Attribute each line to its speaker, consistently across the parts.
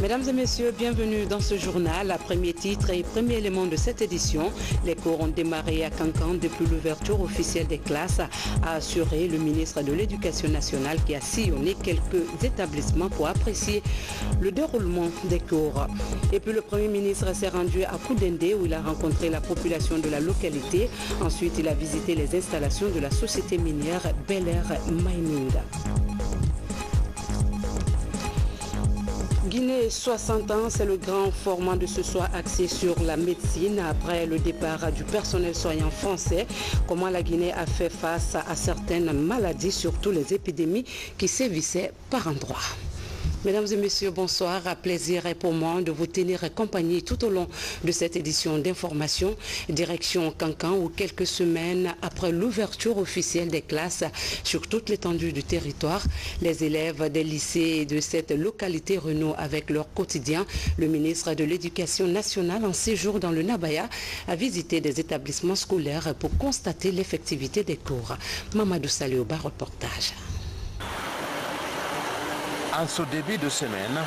Speaker 1: Mesdames et messieurs, bienvenue dans ce journal. À premier titre et premier élément de cette édition, les cours ont démarré à Kankan depuis l'ouverture officielle des classes, a assuré le ministre de l'Éducation nationale qui a sillonné quelques établissements pour apprécier le déroulement des cours. Et puis le Premier ministre s'est rendu à Koudende où il a rencontré la population de la localité. Ensuite, il a visité les installations de la société minière Bel Air Mining. Guinée 60 ans, c'est le grand format de ce soir axé sur la médecine après le départ du personnel soignant français. Comment la Guinée a fait face à certaines maladies, surtout les épidémies qui sévissaient par endroits. Mesdames et messieurs, bonsoir. Plaisir est pour moi de vous tenir compagnie tout au long de cette édition d'information. Direction Kankan où quelques semaines après l'ouverture officielle des classes sur toute l'étendue du territoire, les élèves des lycées de cette localité renouent avec leur quotidien. Le ministre de l'Éducation nationale en séjour dans le Nabaya a visité des établissements scolaires pour constater l'effectivité des cours. Mamadou Salioba, reportage.
Speaker 2: En ce début de semaine,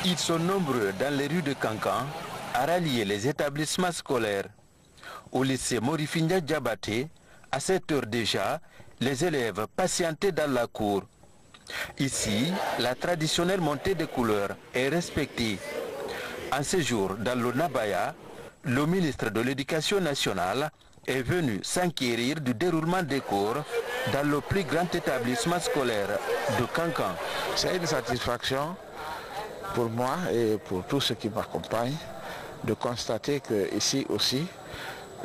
Speaker 2: ils sont nombreux dans les rues de Kankan à rallier les établissements scolaires. Au lycée Morifinja Diabaté, à 7 heures déjà, les élèves patientaient dans la cour. Ici, la traditionnelle montée des couleurs est respectée. En séjour dans le Nabaya, le ministre de l'Éducation nationale est venu s'enquérir du déroulement des cours dans le plus grand établissement scolaire de Kankan.
Speaker 3: C'est une satisfaction pour moi et pour tous ceux qui m'accompagnent de constater qu'ici aussi,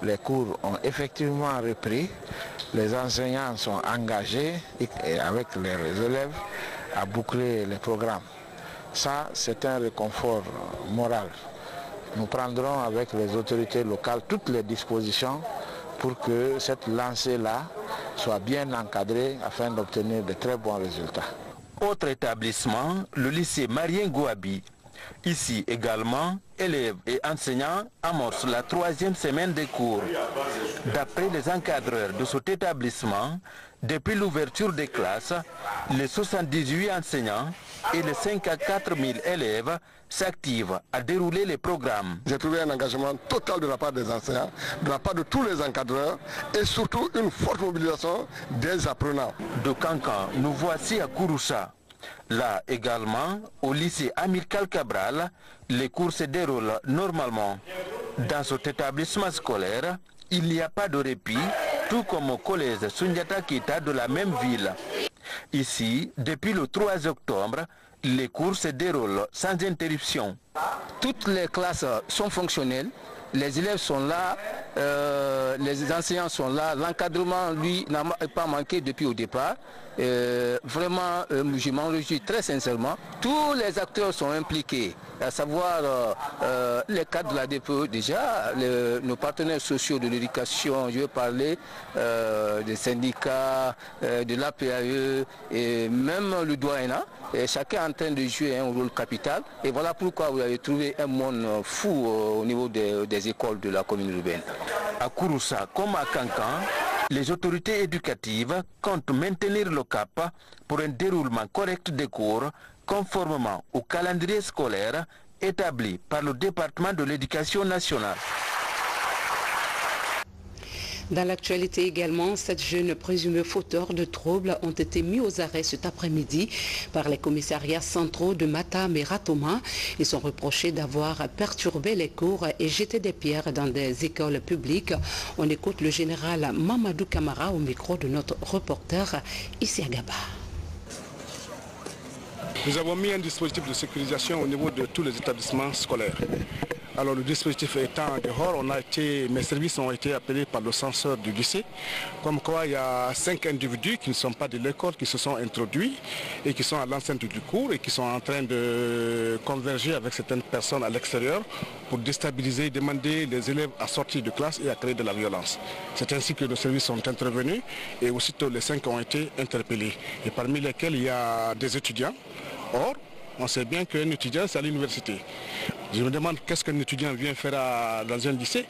Speaker 3: les cours ont effectivement repris, les enseignants sont engagés et avec les élèves à boucler les programmes. Ça, c'est un réconfort moral. Nous prendrons avec les autorités locales toutes les dispositions pour que cette lancée-là soit bien encadrée afin d'obtenir de très bons résultats.
Speaker 2: Autre établissement, le lycée Marien Gouabi. Ici également, élèves et enseignants amorcent la 3e semaine des cours. D'après les encadreurs de cet établissement, depuis l'ouverture des classes, les 78 enseignants et les 54 000 élèves s'activent à dérouler les programmes.
Speaker 4: J'ai trouvé un engagement total de la part des enseignants, de la part de tous les encadreurs et surtout une forte mobilisation des apprenants.
Speaker 2: De Kankan, nous voici à Kouroussa. Là également, au lycée Amical Cabral, les cours se déroulent normalement. Dans cet établissement scolaire, il n'y a pas de répit, tout comme au collège Sundiata Keita de la même ville. Ici, depuis le 3 octobre, les cours se déroulent sans interruption.
Speaker 5: Toutes les classes sont fonctionnelles, les élèves sont là, les enseignants sont là, l'encadrement, lui, n'a pas manqué depuis au départ. Vraiment, je m'en réjouis très sincèrement. Tous les acteurs sont impliqués, à savoir les cadres de la DPE déjà, nos partenaires sociaux de l'éducation, je veux parler des syndicats, de l'APAE et même le doyen. Et chacun est en train de jouer un rôle capital. Et voilà pourquoi vous avez trouvé un monde fou au niveau des écoles de la commune urbaine.
Speaker 2: À Kouroussa comme à Kankan, les autorités éducatives comptent maintenir le cap pour un déroulement correct des cours conformément au calendrier scolaire établi par le département de l'Éducation nationale.
Speaker 1: Dans l'actualité également, 7 jeunes présumés fauteurs de troubles ont été mis aux arrêts cet après-midi par les commissariats centraux de Matam et Ratoma. Ils sont reprochés d'avoir perturbé les cours et jeté des pierres dans des écoles publiques. On écoute le général Mamadou Kamara au micro de notre reporter Issi Agaba.
Speaker 6: Nous avons mis un dispositif de sécurisation au niveau de tous les établissements scolaires. Alors le dispositif étant dehors, mes services ont été appelés par le censeur du lycée, comme quoi il y a 5 individus qui ne sont pas de l'école, qui se sont introduits et qui sont à l'enceinte du cours et qui sont en train de converger avec certaines personnes à l'extérieur pour déstabiliser, demander les élèves à sortir de classe et à créer de la violence. C'est ainsi que nos services sont intervenus et aussitôt les 5 ont été interpellés. Et parmi lesquels il y a des étudiants. Or, on sait bien qu'un étudiant c'est à l'université. Je me demande qu'est-ce qu'un étudiant vient faire dans un lycée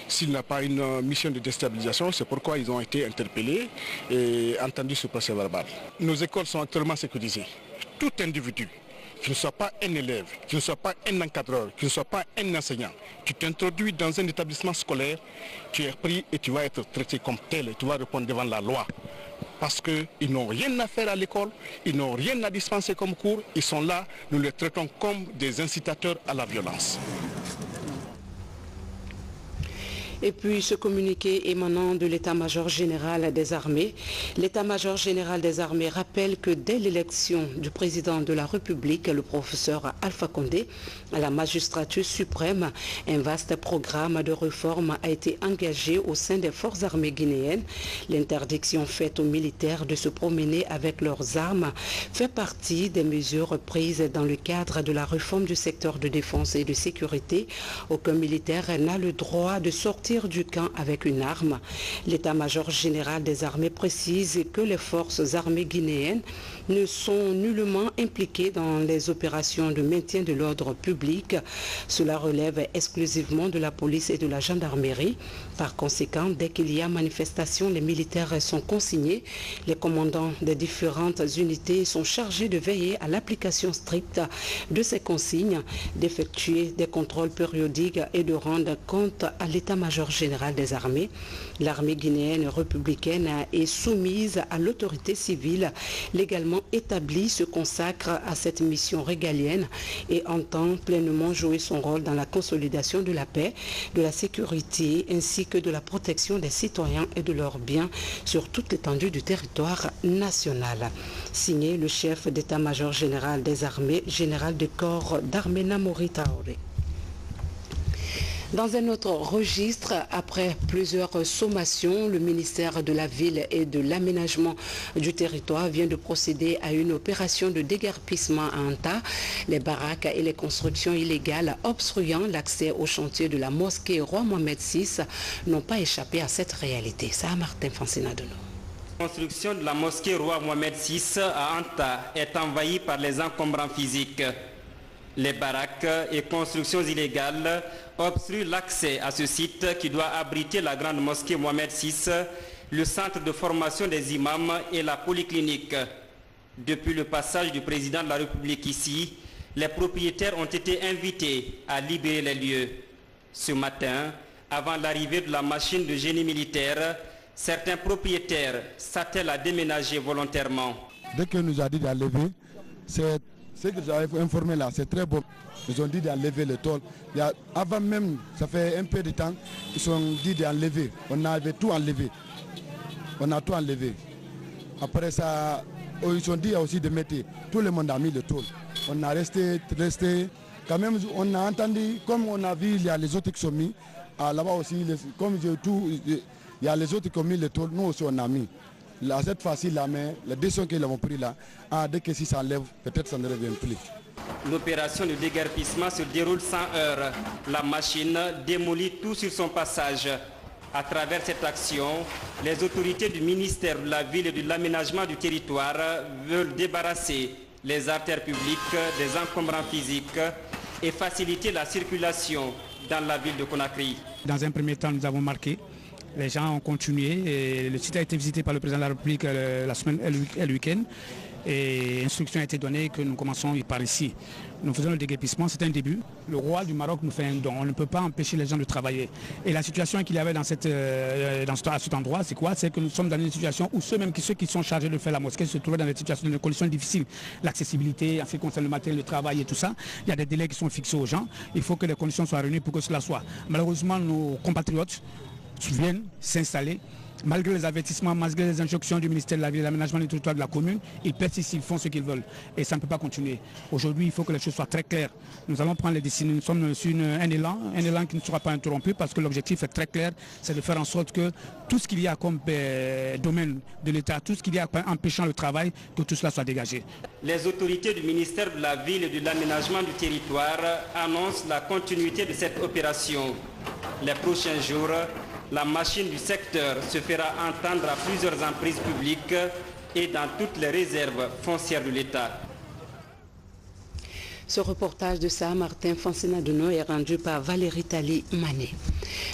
Speaker 6: s'il n'a pas une mission de déstabilisation. C'est pourquoi ils ont été interpellés et entendus ce procès verbal. Nos écoles sont actuellement sécurisées. Tout individu qui ne soit pas un élève, qui ne soit pas un encadreur, qui ne soit pas un enseignant. Tu t'introduis dans un établissement scolaire, tu es pris et tu vas être traité comme tel et tu vas répondre devant la loi. Parce qu'ils n'ont rien à faire à l'école, ils n'ont rien à dispenser comme cours, ils sont là, nous les traitons comme des incitateurs à la violence.
Speaker 1: Et puis ce communiqué émanant de l'état-major général des armées. L'état-major général des armées rappelle que dès l'élection du président de la République, le professeur Alpha Condé, à la magistrature suprême, un vaste programme de réforme a été engagé au sein des forces armées guinéennes. L'interdiction faite aux militaires de se promener avec leurs armes fait partie des mesures prises dans le cadre de la réforme du secteur de défense et de sécurité. Aucun militaire n'a le droit de sortir du camp avec une arme. L'état-major général des armées précise que les forces armées guinéennes ne sont nullement impliquées dans les opérations de maintien de l'ordre public. Cela relève exclusivement de la police et de la gendarmerie. Par conséquent, dès qu'il y a manifestation, les militaires sont consignés. Les commandants des différentes unités sont chargés de veiller à l'application stricte de ces consignes, d'effectuer des contrôles périodiques et de rendre compte à l'état-major général des armées. L'armée guinéenne républicaine est soumise à l'autorité civile légalement établie, se consacre à cette mission régalienne et entend pleinement jouer son rôle dans la consolidation de la paix, de la sécurité ainsi que de la protection des citoyens et de leurs biens sur toute l'étendue du territoire national. Signé le chef d'état-major général des armées, général de corps d'armée Namori Traoré. Dans un autre registre, après plusieurs sommations, le ministère de la Ville et de l'Aménagement du territoire vient de procéder à une opération de déguerpissement à Anta. Les baraques et les constructions illégales obstruant l'accès au chantier de la mosquée Roi Mohamed VI n'ont pas échappé à cette réalité. Ça, Martin Fancinadolo.
Speaker 7: La construction de la mosquée Roi Mohamed VI à Anta est envahie par les encombrants physiques. Les baraques et constructions illégales obstruent l'accès à ce site qui doit abriter la grande mosquée Mohamed VI, le centre de formation des imams et la polyclinique. Depuis le passage du président de la République ici, les propriétaires ont été invités à libérer les lieux. Ce matin, avant l'arrivée de la machine de génie militaire, certains propriétaires s'attellent à déménager volontairement.
Speaker 8: Dès qu'on nous a dit d'enlever, c'est ce que j'avais informé là, c'est très bon. Ils ont dit d'enlever le tôle. Avant même, ça fait un peu de temps, ils ont dit d'enlever. On avait tout enlevé. On a tout enlevé. Après ça, ils ont dit aussi de mettre. Tout le monde a mis le tôle. On a resté. Quand même, on a entendu, comme on a vu, il y a les autres qui sont mis. Là-bas aussi, comme il y a les autres qui ont mis le tôle, nous aussi on a mis. Là, cette fois-ci, la décision qu'ils ont prise là, dès que si ça enlève, peut-être ça ne revient plus.
Speaker 7: L'opération de déguerpissement se déroule sans heurts. La machine démolit tout sur son passage. À travers cette action, les autorités du ministère de la Ville et de l'Aménagement du territoire veulent débarrasser les artères publiques des encombrants physiques et faciliter la circulation dans la ville de Conakry.
Speaker 9: Dans un premier temps, nous avons marqué. Les gens ont continué et le site a été visité par le président de la République la semaine et le week-end. Et instruction a été donnée que nous commençons par ici. Nous faisons le déguerpissement, c'est un début. Le roi du Maroc nous fait un don. On ne peut pas empêcher les gens de travailler. Et la situation qu'il y avait à cet endroit, c'est quoi? C'est que nous sommes dans une situation où ceux qui sont chargés de faire la mosquée se trouvaient dans des situations, dans des conditions difficiles. L'accessibilité, en ce qui concerne le matériel de travail et tout ça, il y a des délais qui sont fixés aux gens. Il faut que les conditions soient réunies pour que cela soit. Malheureusement, nos compatriotes viennent s'installer. Malgré les avertissements, malgré les injonctions du ministère de la Ville et de l'Aménagement du territoire de la commune, ils persistent, ils font ce qu'ils veulent. Et ça ne peut pas continuer. Aujourd'hui, il faut que les choses soient très claires. Nous allons prendre les décisions. Nous sommes sur un élan qui ne sera pas interrompu parce que l'objectif est très clair, c'est de faire en sorte que tout ce qu'il y a comme domaine de l'État, tout ce qu'il y a empêchant le travail, que tout cela soit dégagé.
Speaker 7: Les autorités du ministère de la Ville et de l'Aménagement du territoire annoncent la continuité de cette opération. Les prochains jours, la machine du secteur se fera entendre à plusieurs emprises publiques et dans toutes les réserves foncières de l'État.
Speaker 1: Ce reportage de Saint-Martin Fancinadolo est rendu par Valérie Tali Mané.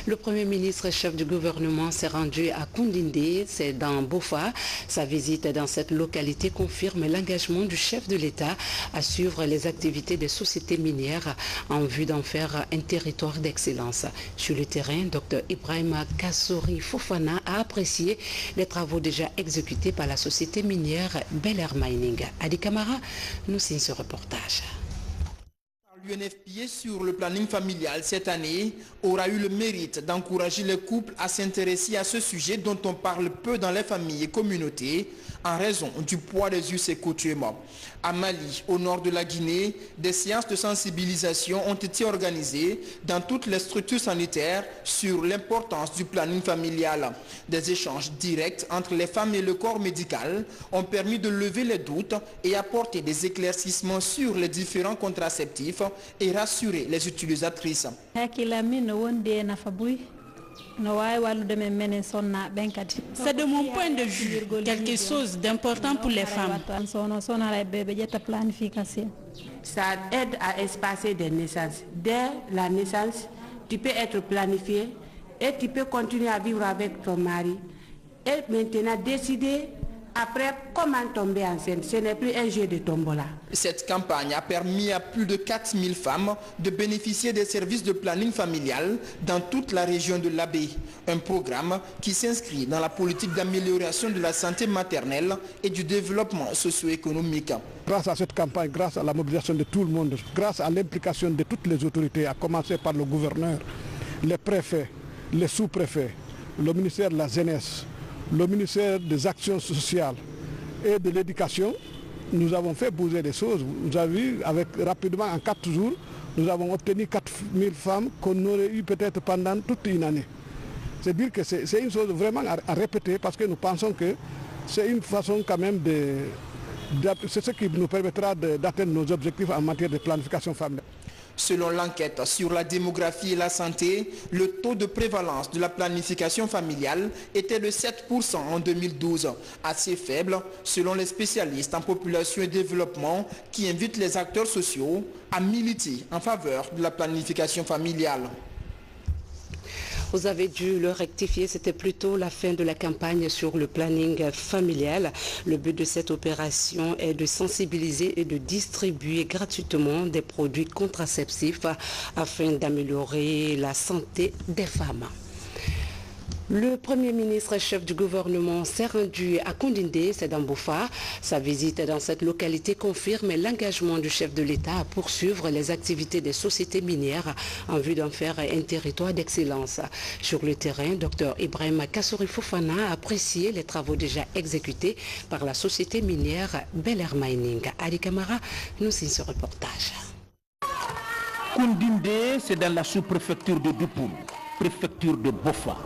Speaker 1: Le Premier ministre chef du gouvernement s'est rendu à Koundindé, c'est dans Bofa. Sa visite dans cette localité confirme l'engagement du chef de l'État à suivre les activités des sociétés minières en vue d'en faire un territoire d'excellence. Sur le terrain, Dr Ibrahima Kassouri Fofana a apprécié les travaux déjà exécutés par la société minière Bel Air Mining. Adi Kamara nous signe ce reportage.
Speaker 10: L'UNFPA sur le planning familial cette année aura eu le mérite d'encourager les couples à s'intéresser à ce sujet dont on parle peu dans les familles et communautés en raison du poids des us et coutumes. À Mali, au nord de la Guinée, des séances de sensibilisation ont été organisées dans toutes les structures sanitaires sur l'importance du planning familial. Des échanges directs entre les femmes et le corps médical ont permis de lever les doutes et apporter des éclaircissements sur les différents contraceptifs et rassurer les utilisatrices.
Speaker 11: C'est de mon point de vue quelque chose d'important pour les femmes.
Speaker 12: Ça aide à espacer des naissances. Dès la naissance, tu peux être planifié et tu peux continuer à vivre avec ton mari. Et maintenant décider après comment tomber enceinte. Ce n'est plus un jeu de tombola.
Speaker 10: Cette campagne a permis à plus de 4000 femmes de bénéficier des services de planning familial dans toute la région de l'Abbé. Un programme qui s'inscrit dans la politique d'amélioration de la santé maternelle et du développement socio-économique.
Speaker 13: Grâce à cette campagne, grâce à la mobilisation de tout le monde, grâce à l'implication de toutes les autorités, à commencer par le gouverneur, les préfets, les sous-préfets, le ministère de la Jeunesse, le ministère des Actions sociales et de l'Éducation, nous avons fait bouger des choses. Vous avez vu, rapidement, en 4 jours, nous avons obtenu 4000 femmes qu'on aurait eu peut-être pendant toute une année. C'est dire que c'est une chose vraiment à répéter parce que nous pensons que c'est une façon quand même c'est ce qui nous permettra d'atteindre nos objectifs en matière de planification familiale.
Speaker 10: Selon l'enquête sur la démographie et la santé, le taux de prévalence de la planification familiale était de 7% en 2012, assez faible selon les spécialistes en population et développement qui invitent les acteurs sociaux à militer en faveur de la planification familiale.
Speaker 1: Vous avez dû le rectifier, c'était plutôt la fin de la campagne sur le planning familial. Le but de cette opération est de sensibiliser et de distribuer gratuitement des produits contraceptifs afin d'améliorer la santé des femmes. Le Premier ministre chef du gouvernement s'est rendu à Koundindé, c'est dans Bofa. Sa visite dans cette localité confirme l'engagement du chef de l'État à poursuivre les activités des sociétés minières en vue d'en faire un territoire d'excellence. Sur le terrain, Dr Ibrahima Kassouri Fofana a apprécié les travaux déjà exécutés par la société minière Bel Air Mining. Adi Kamara nous signe ce reportage.
Speaker 14: Koundindé, c'est dans la sous-préfecture de Dupoul, préfecture de Bofa.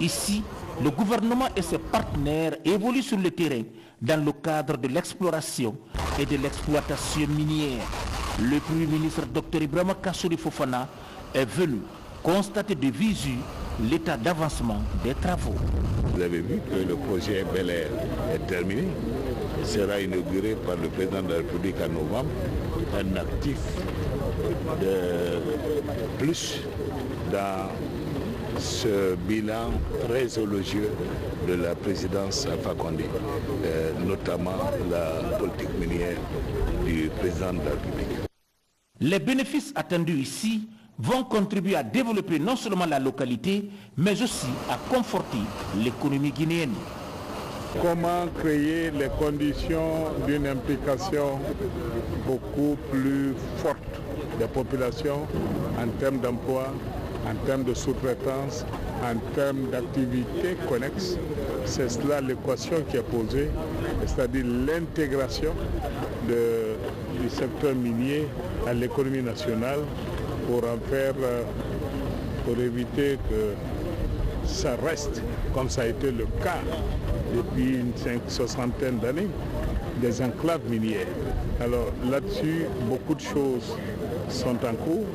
Speaker 14: Ici, le gouvernement et ses partenaires évoluent sur le terrain dans le cadre de l'exploration et de l'exploitation minière. Le Premier ministre Dr Ibrahima Kassouri Fofana est venu constater de visu l'état d'avancement des travaux.
Speaker 15: Vous avez vu que le projet Bel Air est terminé. Il sera inauguré par le président de la République en novembre. Un actif de plus dans ce bilan très élogieux de la présidence Alpha Condé, notamment la politique minière du président de la République.
Speaker 14: Les bénéfices attendus ici vont contribuer à développer non seulement la localité, mais aussi à conforter l'économie guinéenne.
Speaker 16: Comment créer les conditions d'une implication beaucoup plus forte des populations en termes d'emploi, en termes de sous-traitance, en termes d'activités connexes. C'est cela l'équation qui est posée, c'est-à-dire l'intégration du secteur minier à l'économie nationale pour éviter que ça reste, comme ça a été le cas depuis une soixantaine d'années, des enclaves minières. Alors là-dessus, beaucoup de choses sont en cours.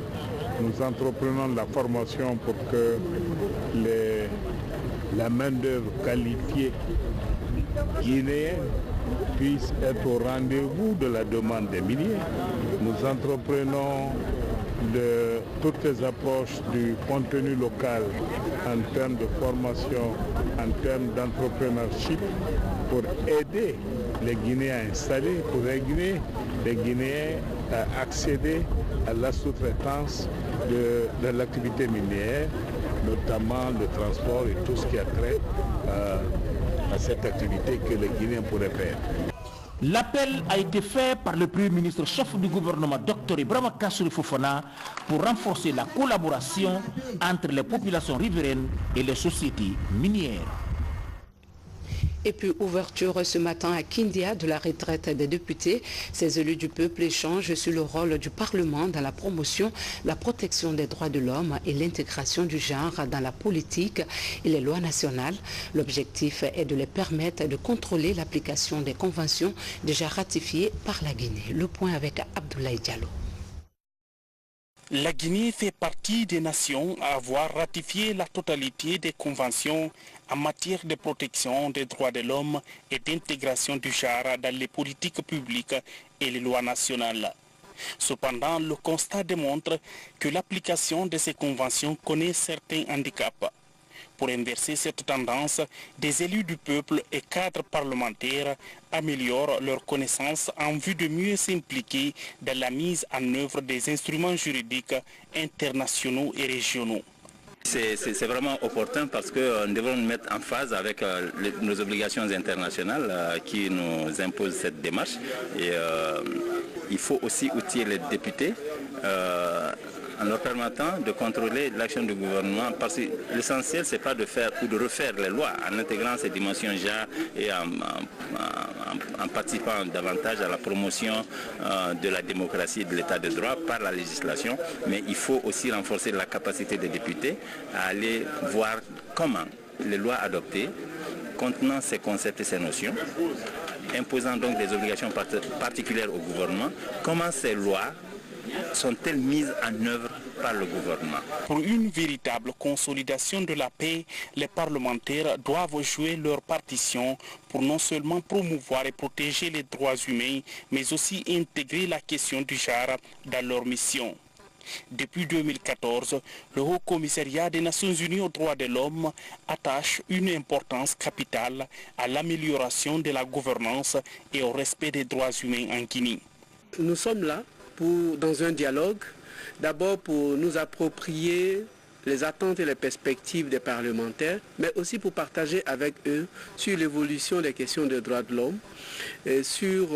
Speaker 16: Nous entreprenons la formation pour que la main-d'œuvre qualifiée guinéenne puisse être au rendez-vous de la demande des miniers. Nous entreprenons de toutes les approches du contenu local en termes de formation, en termes d'entrepreneurship pour aider les Guinéens à installer, pour aider les Guinéens à accéder à la sous-traitance de l'activité minière, notamment le transport et tout ce qui a trait à cette activité que les Guinéens pourraient faire.
Speaker 14: L'appel a été fait par le Premier ministre chef du gouvernement, Dr Ibrahima Kassory Fofana, pour renforcer la collaboration entre les populations riveraines et les sociétés minières.
Speaker 1: Et puis ouverture ce matin à Kindia de la retraite des députés. Ces élus du peuple échangent sur le rôle du Parlement dans la promotion, la protection des droits de l'homme et l'intégration du genre dans la politique et les lois nationales. L'objectif est de les permettre de contrôler l'application des conventions déjà ratifiées par la Guinée. Le point avec Abdoulaye Diallo.
Speaker 17: La Guinée fait partie des nations à avoir ratifié la totalité des conventions en matière de protection des droits de l'homme et d'intégration du genre dans les politiques publiques et les lois nationales. Cependant, le constat démontre que l'application de ces conventions connaît certains handicaps. Pour inverser cette tendance, des élus du peuple et cadres parlementaires améliorent leurs connaissances en vue de mieux s'impliquer dans la mise en œuvre des instruments juridiques internationaux et régionaux.
Speaker 18: C'est vraiment opportun parce que nous devons nous mettre en phase avec nos obligations internationales qui nous imposent cette démarche. Et il faut aussi outiller les députés en leur permettant de contrôler l'action du gouvernement, parce que l'essentiel c'est pas de faire ou de refaire les lois en intégrant ces dimensions genre et en participant davantage à la promotion de la démocratie et de l'état de droit par la législation, mais il faut aussi renforcer la capacité des députés à aller voir comment les lois adoptées contenant ces concepts et ces notions, imposant donc des obligations particulières au gouvernement, comment ces lois sont-elles mises en œuvre par le gouvernement.
Speaker 17: Pour une véritable consolidation de la paix, les parlementaires doivent jouer leur partition pour non seulement promouvoir et protéger les droits humains, mais aussi intégrer la question du genre dans leur mission. Depuis 2014, le Haut Commissariat des Nations Unies aux droits de l'homme attache une importance capitale à l'amélioration de la gouvernance et au respect des droits humains en Guinée.
Speaker 19: Nous sommes là dans un dialogue, d'abord pour nous approprier les attentes et les perspectives des parlementaires, mais aussi pour partager avec eux sur l'évolution des questions des droits de l'homme et sur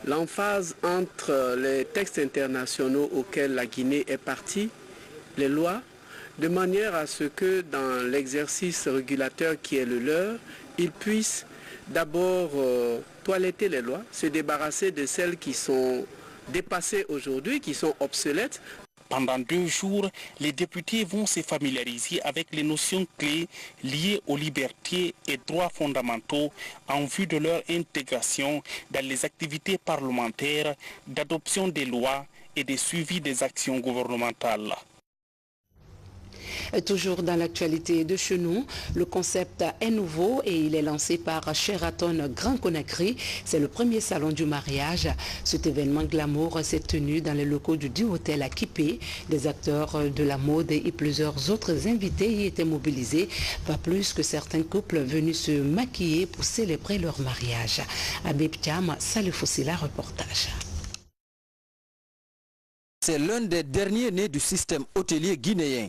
Speaker 19: l'emphase entre les textes internationaux auxquels la Guinée est partie, les lois, de manière à ce que dans l'exercice régulateur qui est le leur, ils puissent d'abord toiletter les lois, se débarrasser de celles qui sont dépassées aujourd'hui, qui sont obsolètes.
Speaker 17: Pendant 2 jours, les députés vont se familiariser avec les notions clés liées aux libertés et droits fondamentaux en vue de leur intégration dans les activités parlementaires, d'adoption des lois et de suivi des actions gouvernementales.
Speaker 1: Toujours dans l'actualité de chez nous, le concept est nouveau et il est lancé par Sheraton Grand Conakry. C'est le premier salon du mariage. Cet événement glamour s'est tenu dans les locaux du Hôtel à Kipé. Des acteurs de la mode et plusieurs autres invités y étaient mobilisés. Pas plus que certains couples venus se maquiller pour célébrer leur mariage. Abib Thiam, Salifoussila, reportage.
Speaker 20: C'est l'un des derniers nés du système hôtelier guinéen.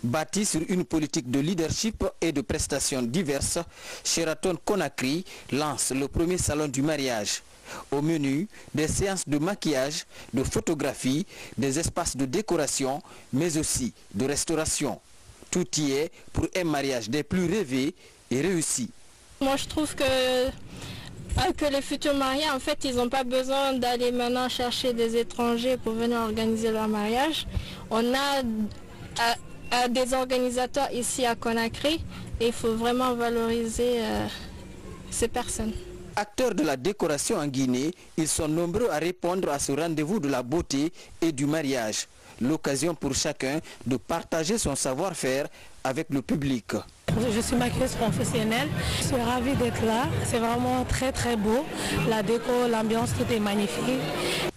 Speaker 20: Bâti sur une politique de leadership et de prestations diverses, Sheraton Conakry lance le premier salon du mariage. Au menu, des séances de maquillage, de photographie, des espaces de décoration, mais aussi de restauration. Tout y est pour un mariage des plus rêvés et réussis.
Speaker 21: Moi, je trouve que les futurs mariés, en fait, ils n'ont pas besoin d'aller maintenant chercher des étrangers pour venir organiser leur mariage. On a des organisateurs ici à Conakry et il faut vraiment valoriser ces personnes.
Speaker 20: Acteurs de la décoration en Guinée, ils sont nombreux à répondre à ce rendez-vous de la beauté et du mariage. L'occasion pour chacun de partager son savoir-faire avec le public.
Speaker 3: Je suis maquilleuse professionnelle, je suis ravie d'être là, c'est vraiment très très beau, la déco, l'ambiance, tout est magnifique.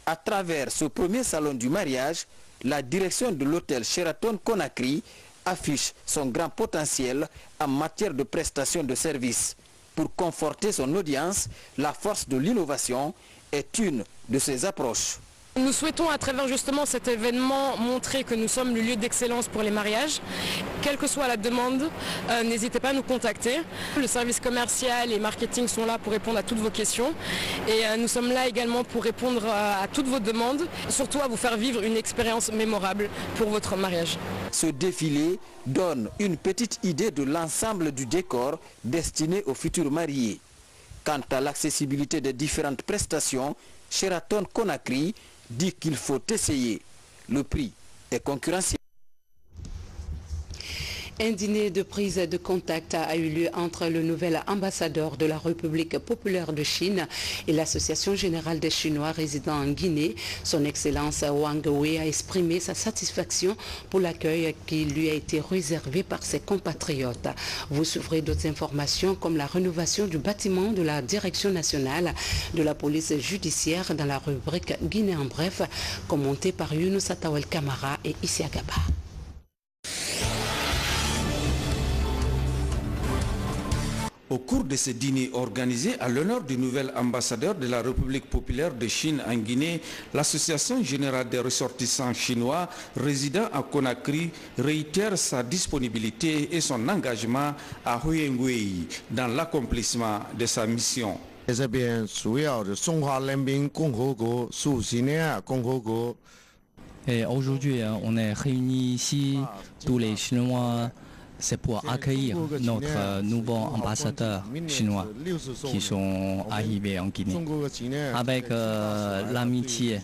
Speaker 20: À travers ce premier salon du mariage, la direction de l'hôtel Sheraton Conakry affiche son grand potentiel en matière de prestation de services. Pour conforter son audience, la force de l'innovation est une de ses approches.
Speaker 22: Nous souhaitons à travers justement cet événement montrer que nous sommes le lieu d'excellence pour les mariages. Quelle que soit la demande, n'hésitez pas à nous contacter. Le service commercial et marketing sont là pour répondre à toutes vos questions. Et nous sommes là également pour répondre à toutes vos demandes, surtout à vous faire vivre une expérience mémorable pour votre mariage.
Speaker 20: Ce défilé donne une petite idée de l'ensemble du décor destiné aux futurs mariés. Quant à l'accessibilité des différentes prestations, Sheraton Conakry dit qu'il faut essayer. Le prix est concurrentiel.
Speaker 1: Un dîner de prise de contact a eu lieu entre le nouvel ambassadeur de la République populaire de Chine et l'Association générale des Chinois résidant en Guinée. Son Excellence Wang Wei a exprimé sa satisfaction pour l'accueil qui lui a été réservé par ses compatriotes. Vous suivrez d'autres informations comme la rénovation du bâtiment de la Direction nationale de la police judiciaire dans la rubrique Guinée en bref, commentée par Younous Atawel Kamara et Issa Gaba.
Speaker 23: Au cours de ce dîner organisé à l'honneur du nouvel ambassadeur de la République populaire de Chine en Guinée, l'Association générale des ressortissants chinois résidant à Conakry réitère sa disponibilité et son engagement à Huawei dans l'accomplissement de sa mission.
Speaker 24: Et aujourd'hui, on est réunis ici, tous les Chinois. C'est pour accueillir notre nouveau ambassadeur chinois qui sont arrivés en Guinée. Avec l'amitié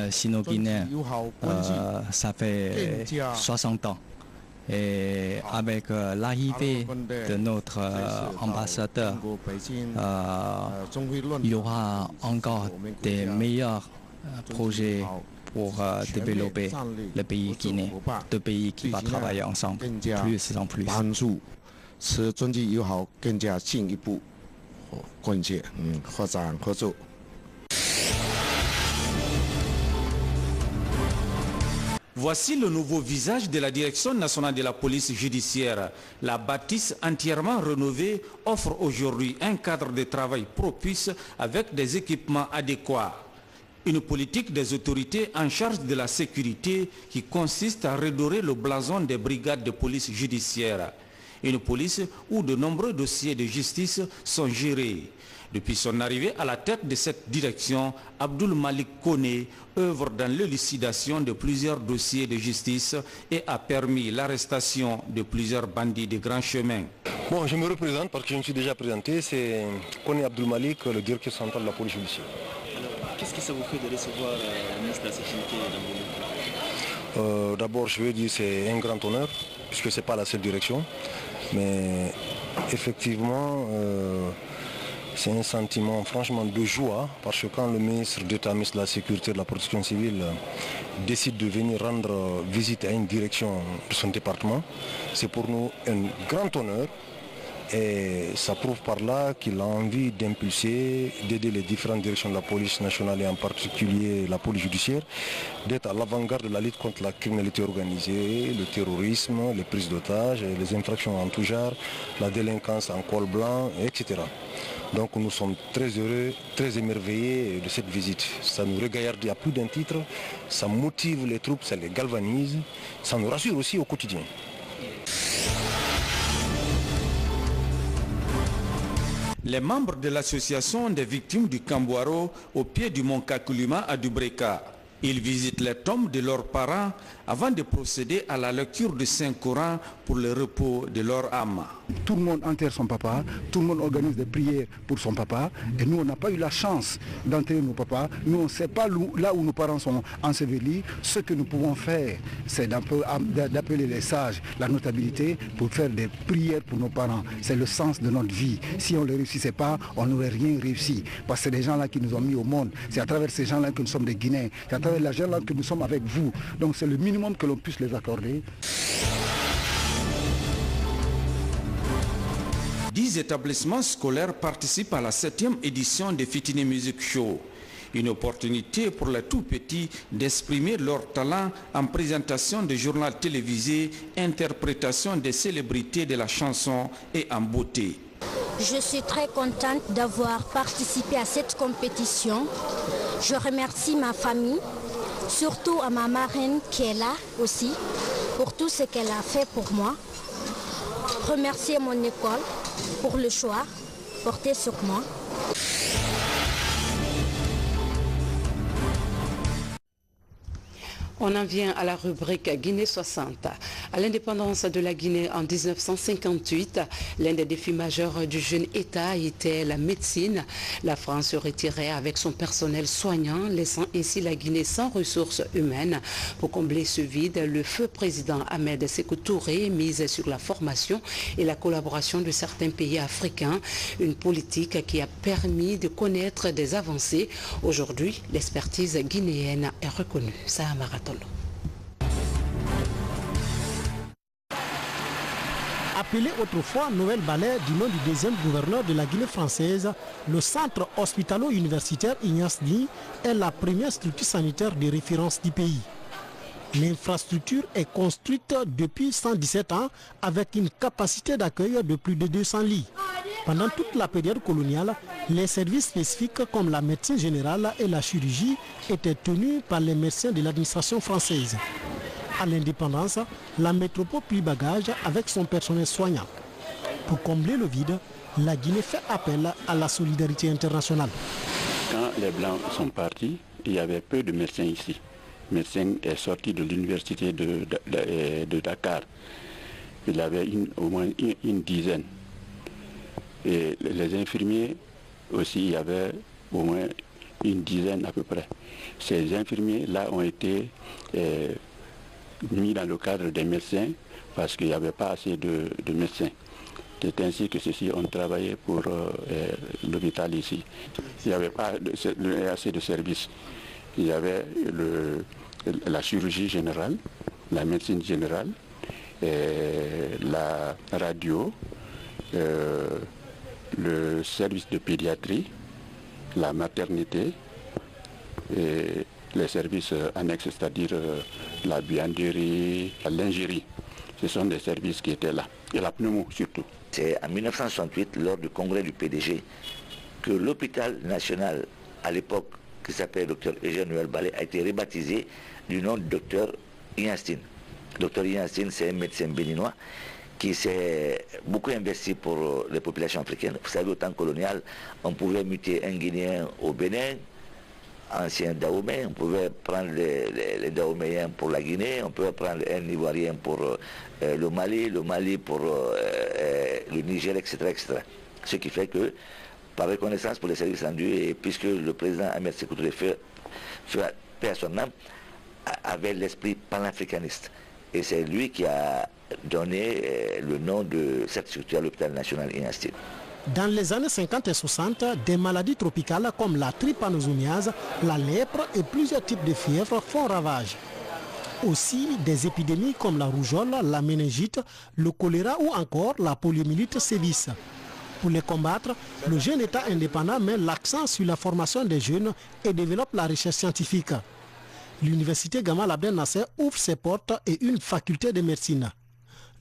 Speaker 24: sino-guinéenne, ça fait 60 ans. Et avec l'arrivée de notre ambassadeur, il y aura encore des meilleurs projets pour développer le pays Guinée, deux pays qui vont travailler ensemble plus en plus.
Speaker 23: Voici le nouveau visage de la Direction nationale de la police judiciaire. La bâtisse entièrement rénovée offre aujourd'hui un cadre de travail propice avec des équipements adéquats. Une politique des autorités en charge de la sécurité qui consiste à redorer le blason des brigades de police judiciaire. Une police où de nombreux dossiers de justice sont gérés. Depuis son arrivée à la tête de cette direction, Abdul Malik Kone œuvre dans l'élucidation de plusieurs dossiers de justice et a permis l'arrestation de plusieurs bandits de grand chemin.
Speaker 25: Bon, je me représente parce que je me suis déjà présenté, c'est Kone Abdul Malik, le directeur central de la police judiciaire.
Speaker 26: Qu'est-ce que ça vous fait de recevoir le ministre de la Sécurité dans vos locaux?
Speaker 25: D'abord, je veux dire c'est un grand honneur, puisque ce n'est pas la seule direction. Mais effectivement, c'est un sentiment franchement de joie, parce que quand le ministre d'État, ministre de la Sécurité et de la Protection civile décide de venir rendre visite à une direction de son département, c'est pour nous un grand honneur. Et ça prouve par là qu'il a envie d'impulser, d'aider les différentes directions de la police nationale et en particulier la police judiciaire, d'être à l'avant-garde de la lutte contre la criminalité organisée, le terrorisme, les prises d'otages, les infractions en tout genre, la délinquance en col blanc, etc. Donc nous sommes très heureux, très émerveillés de cette visite. Ça nous regaillardit à plus d'un titre, ça motive les troupes, ça les galvanise, ça nous rassure aussi au quotidien.
Speaker 23: Les membres de l'association des victimes du Kambouaro au pied du mont Kakuluma à Dubreka Ils visitent les tombes de leurs parents avant de procéder à la lecture du Saint-Coran pour le repos de leur âme.
Speaker 2: Tout le monde enterre son papa, tout le monde organise des prières pour son papa, et nous on n'a pas eu la chance d'enterrer nos papas. Nous on ne sait pas là où nos parents sont ensevelis. Ce que nous pouvons faire, c'est d'appeler les sages, la notabilité, pour faire des prières pour nos parents. C'est le sens de notre vie. Si on ne le réussissait pas, on n'aurait rien réussi. Parce que c'est des gens-là qui nous ont mis au monde. C'est à travers ces gens-là que nous sommes des Guinéens. C'est à travers les gens-là que nous sommes avec vous. Donc c'est le minimum que l'on puisse les accorder.
Speaker 23: 10 établissements scolaires participent à la 7e édition de Fitini Music Show. Une opportunité pour les tout-petits d'exprimer leur talent en présentation de journal télévisé, interprétation des célébrités de la chanson et en beauté.
Speaker 4: Je suis très contente d'avoir participé à cette compétition. Je remercie ma famille, surtout à ma marraine qui est là aussi, pour tout ce qu'elle a fait pour moi. Remercier mon école pour le choix porté sur moi.
Speaker 1: On en vient à la rubrique Guinée 60. À l'indépendance de la Guinée en 1958, l'un des défis majeurs du jeune État était la médecine. La France se retirait avec son personnel soignant, laissant ainsi la Guinée sans ressources humaines. Pour combler ce vide, le feu président Ahmed Sékou Touré mise sur la formation et la collaboration de certains pays africains, une politique qui a permis de connaître des avancées. Aujourd'hui, l'expertise guinéenne est reconnue. Saha Marathon.
Speaker 5: Appelé autrefois Noël Ballet du nom du deuxième gouverneur de la Guinée française, le centre hospitalo-universitaire Ignace Ly est la première structure sanitaire de référence du pays. L'infrastructure est construite depuis 117 ans avec une capacité d'accueil de plus de 200 lits. Pendant toute la période coloniale, les services spécifiques comme la médecine générale et la chirurgie étaient tenus par les médecins de l'administration française. À l'indépendance, la métropole prit bagage avec son personnel soignant. Pour combler le vide, la Guinée fait appel à la solidarité internationale.
Speaker 6: Quand les Blancs sont partis, il y avait peu de médecins ici. Le médecin est sorti de l'université de Dakar. Il avait au moins une dizaine. Et les infirmiers aussi, il y avait au moins une dizaine à peu près. Ces infirmiers-là ont été mis dans le cadre des médecins parce qu'il n'y avait pas assez de médecins. C'est ainsi que ceux-ci ont travaillé pour l'hôpital ici. Il n'y avait pas assez de services. Il y avait la chirurgie générale, la médecine générale, la radio, le service de pédiatrie, la maternité et les services annexes, c'est-à-dire la buanderie, la lingerie. Ce sont des services qui étaient là, et la pneumo surtout.
Speaker 8: C'est en 1968, lors du congrès du PDG, que l'hôpital national, à l'époque, qui s'appelait Dr Eugène Noël Ballet, a été rebaptisé du nom de Dr Ignastine. Dr Ignastine, c'est un médecin béninois qui s'est beaucoup investi pour les populations africaines. Vous savez, au temps colonial, on pouvait muter un Guinéen au Bénin, ancien Dahomey, on pouvait prendre les Dahoméens pour la Guinée, on pouvait prendre un Ivoirien pour le Mali pour le Niger, etc., etc. Ce qui fait que, par reconnaissance pour les services rendus, et puisque le président Ahmed Sékou Touré, paix à son âme, avait l'esprit panafricaniste. Et c'est lui qui a donné le nom de cette structure à l'hôpital national Ignastine.
Speaker 5: Dans les années 50 et 60, des maladies tropicales comme la trypanosomiase, la lèpre et plusieurs types de fièvres font ravage. Aussi, des épidémies comme la rougeole, la méningite, le choléra ou encore la poliomyélite sévissent. Pour les combattre, le jeune État indépendant met l'accent sur la formation des jeunes et développe la recherche scientifique. L'université Gamal Abdel Nasser ouvre ses portes et une faculté de médecine.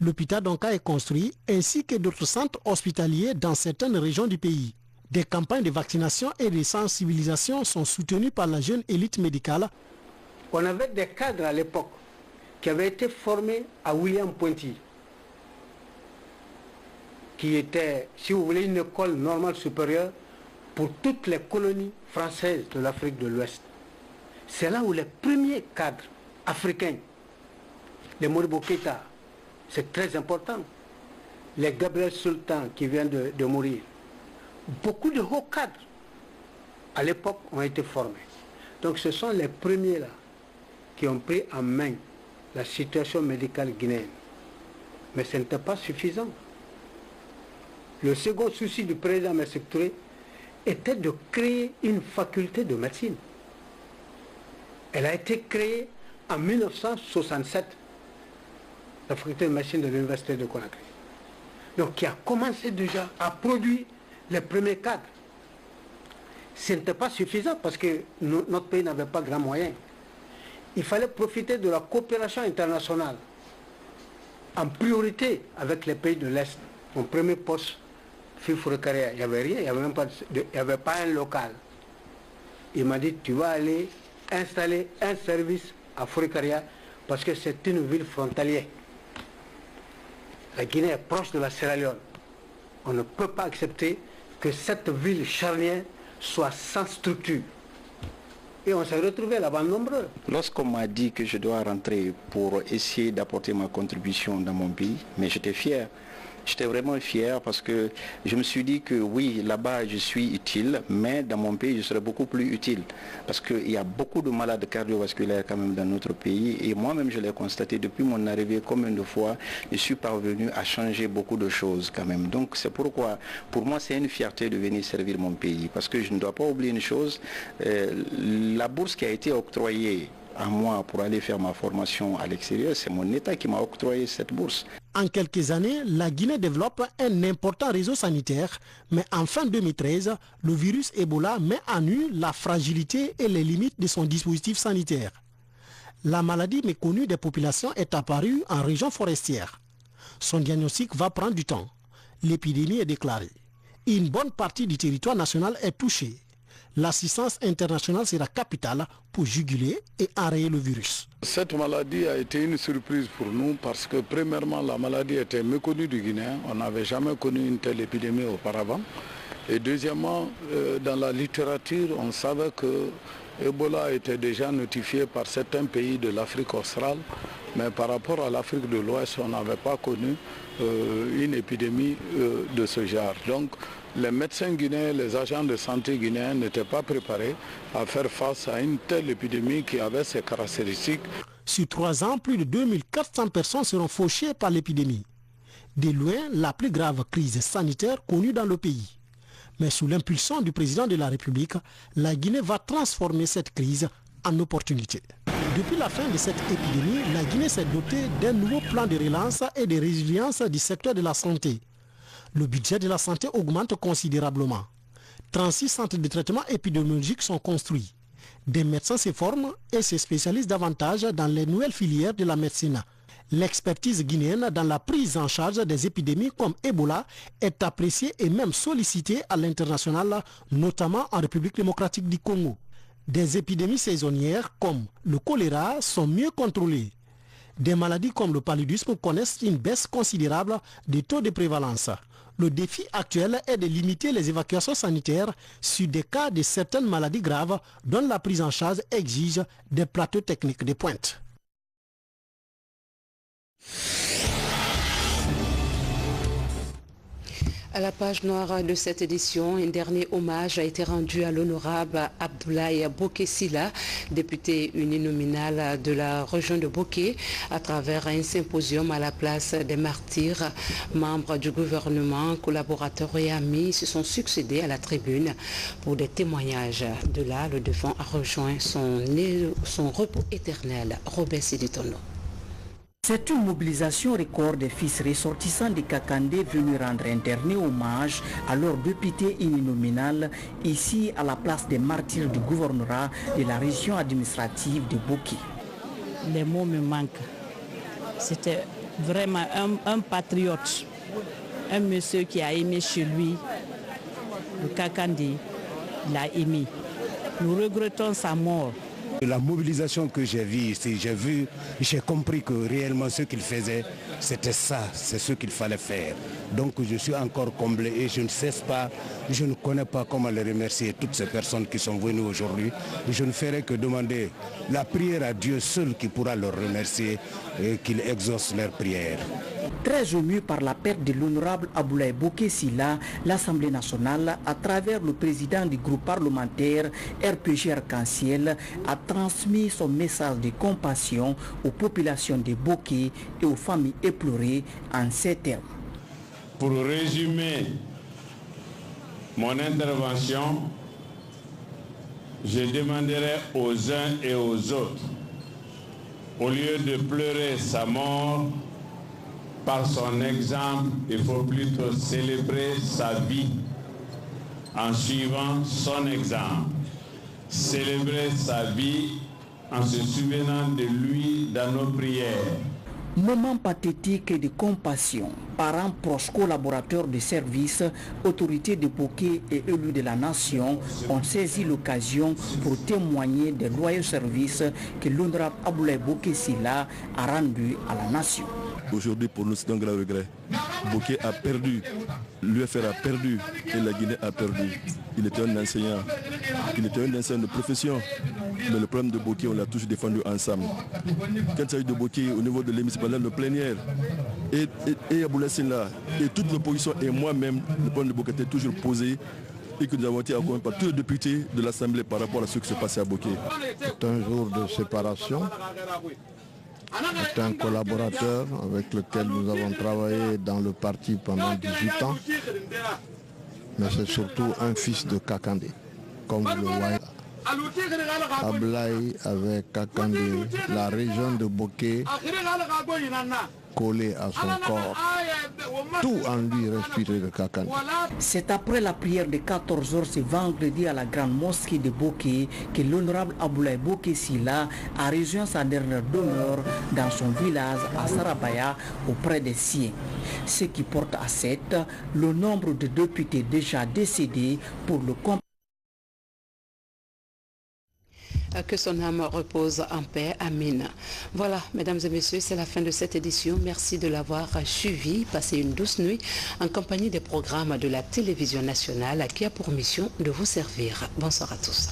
Speaker 5: L'hôpital Donka est construit ainsi que d'autres centres hospitaliers dans certaines régions du pays. Des campagnes de vaccination et de sensibilisation sont soutenues par la jeune élite médicale.
Speaker 9: On avait des cadres à l'époque qui avaient été formés à William Ponty, qui était, si vous voulez, une école normale supérieure pour toutes les colonies françaises de l'Afrique de l'Ouest. c'est là où les premiers cadres africains, les Modibo Keïta, c'est très important, les Gabriel Sultan qui vient de mourir, beaucoup de hauts cadres à l'époque ont été formés. Donc ce sont les premiers là qui ont pris en main la situation médicale guinéenne. Mais ce n'était pas suffisant. Le second souci du président Messick Touré était de créer une faculté de médecine. Elle a été créée en 1967, la faculté de médecine de l'université de Conakry. Donc qui a commencé déjà à produire les premiers cadres. Ce n'était pas suffisant parce que notre pays n'avait pas grand moyen. Il fallait profiter de la coopération internationale, en priorité avec les pays de l'Est. Mon premier poste, Fifurekaria, il n'y avait rien, il n'y avait pas un local. Il m'a dit, tu vas aller installer un service à Furekaria parce que c'est une ville frontalière. La Guinée est proche de la Sierra Leone. On ne peut pas accepter que cette ville charnière soit sans structure. Et on s'est retrouvé là-bas nombreux.
Speaker 7: Lorsqu'on m'a dit que je dois rentrer pour essayer d'apporter ma contribution dans mon pays, mais j'étais fier. J'étais vraiment fier parce que je me suis dit que oui, là-bas je suis utile, mais dans mon pays je serais beaucoup plus utile. Parce qu'il y a beaucoup de malades cardiovasculaires quand même dans notre pays et moi-même je l'ai constaté depuis mon arrivée combien de fois je suis parvenu à changer beaucoup de choses quand même. Donc c'est pourquoi pour moi c'est une fierté de venir servir mon pays. Parce que je ne dois pas oublier une chose, la bourse qui a été octroyée à moi pour aller faire ma formation à l'extérieur, c'est mon État qui m'a octroyé cette bourse.
Speaker 5: En quelques années, la Guinée développe un important réseau sanitaire, mais en fin 2013, le virus Ebola met à nu la fragilité et les limites de son dispositif sanitaire. La maladie méconnue des populations est apparue en région forestière. Son diagnostic va prendre du temps. L'épidémie est déclarée. Une bonne partie du territoire national est touchée. L'assistance internationale sera capitale pour juguler et enrayer le virus.
Speaker 16: Cette maladie a été une surprise pour nous parce que premièrement la maladie était méconnue du Guinéen. On n'avait jamais connu une telle épidémie auparavant. Et deuxièmement, dans la littérature, on savait que Ebola était déjà notifié par certains pays de l'Afrique australe. Mais par rapport à l'Afrique de l'Ouest, on n'avait pas connu une épidémie de ce genre. Donc, les médecins guinéens, les agents de santé guinéens n'étaient pas préparés à faire face à une telle épidémie qui avait ses caractéristiques.
Speaker 5: Sur 3 ans, plus de 2400 personnes seront fauchées par l'épidémie. De loin, la plus grave crise sanitaire connue dans le pays. Mais sous l'impulsion du président de la République, la Guinée va transformer cette crise en opportunité. Depuis la fin de cette épidémie, la Guinée s'est dotée d'un nouveau plan de relance et de résilience du secteur de la santé. Le budget de la santé augmente considérablement. 36 centres de traitement épidémiologique sont construits. Des médecins se forment et se spécialisent davantage dans les nouvelles filières de la médecine. L'expertise guinéenne dans la prise en charge des épidémies comme Ebola est appréciée et même sollicitée à l'international, notamment en République démocratique du Congo. Des épidémies saisonnières comme le choléra sont mieux contrôlées. Des maladies comme le paludisme connaissent une baisse considérable des taux de prévalence. Le défi actuel est de limiter les évacuations sanitaires sur des cas de certaines maladies graves dont la prise en charge exige des plateaux techniques de pointe.
Speaker 1: À la page noire de cette édition, un dernier hommage a été rendu à l'honorable Abdoulaye Bokessila, député uninominal de la région de Boké, à travers un symposium à la place des martyrs. Membres du gouvernement, collaborateurs et amis se sont succédés à la tribune pour des témoignages. De là, le défunt a rejoint son repos éternel. Robert Siditono.
Speaker 10: C'est une mobilisation record des fils ressortissants de Kakandé venus rendre un dernier hommage à leur député uninominal ici à la place des martyrs du gouvernorat de la région administrative de Boké.
Speaker 11: Les mots me manquent. C'était vraiment un patriote, un monsieur qui a aimé chez lui, le Kakandé, il a aimé. Nous regrettons sa mort,
Speaker 12: La mobilisation que j'ai vue ici, j'ai compris que réellement ce qu'il faisait, c'était ça, c'est ce qu'il fallait faire. Donc je suis encore comblé et je ne cesse pas, je ne connais pas comment les remercier, toutes ces personnes qui sont venues aujourd'hui. Je ne ferai que demander la prière à Dieu seul qui pourra leur remercier et qu'il exauce leurs prières.
Speaker 10: Très ému par la perte de l'honorable Aboulaye Boké Sylla, l'Assemblée nationale, à travers le président du groupe parlementaire RPG Arc-en-Ciel, a transmis son message de compassion aux populations de Bokké et aux familles éplorées en ces termes.
Speaker 13: Pour résumer mon intervention, je demanderai aux uns et aux autres, au lieu de pleurer sa mort, par son exemple, il faut plutôt célébrer sa vie en suivant son exemple. Célébrer sa vie en se souvenant de lui dans nos prières.
Speaker 10: Moment pathétique et de compassion. Parents, proches, collaborateurs de services, autorités de Bokké et élus de la nation ont saisi l'occasion pour témoigner des loyaux services que l'honorable Aboulaye Boké Sylla a rendus à la nation.
Speaker 14: Aujourd'hui, pour nous, c'est un grand regret. Bokké a perdu, l'UFR a perdu et la Guinée a perdu. Il était un enseignant, de profession. Mais le problème de Bokké, on l'a toujours défendu ensemble. Quand il s'agit de Bokké, au niveau de l'hémicycle, le plénière, et Aboulaye Sylla, et toute l'opposition et moi-même, le problème de Bokké était toujours posé et que nous avons été accompagnés par tous les députés de l'Assemblée par rapport à ce qui se passait à Bokké.
Speaker 15: C'est un jour de séparation. C'est un collaborateur avec lequel nous avons travaillé dans le parti pendant 18 ans. Mais c'est surtout un fils de Kakandé, comme vous le voyez. Aboulaye avec Kakandé, la région de Bokké collée à son corps. Tout en lui respirait de Kakandé.
Speaker 10: C'est après la prière de 14 h ce vendredi à la grande mosquée de Bokké que l'honorable Aboulaye Boké Sylla a rejoint sa dernière demeure dans son village à Sarabaya auprès des siens. Ce qui porte à 7 le nombre de députés déjà décédés pour le compte.
Speaker 1: Que son âme repose en paix. Amin. Voilà, mesdames et messieurs, c'est la fin de cette édition. Merci de l'avoir suivi. Passez une douce nuit en compagnie des programmes de la télévision nationale qui a pour mission de vous servir. Bonsoir à tous.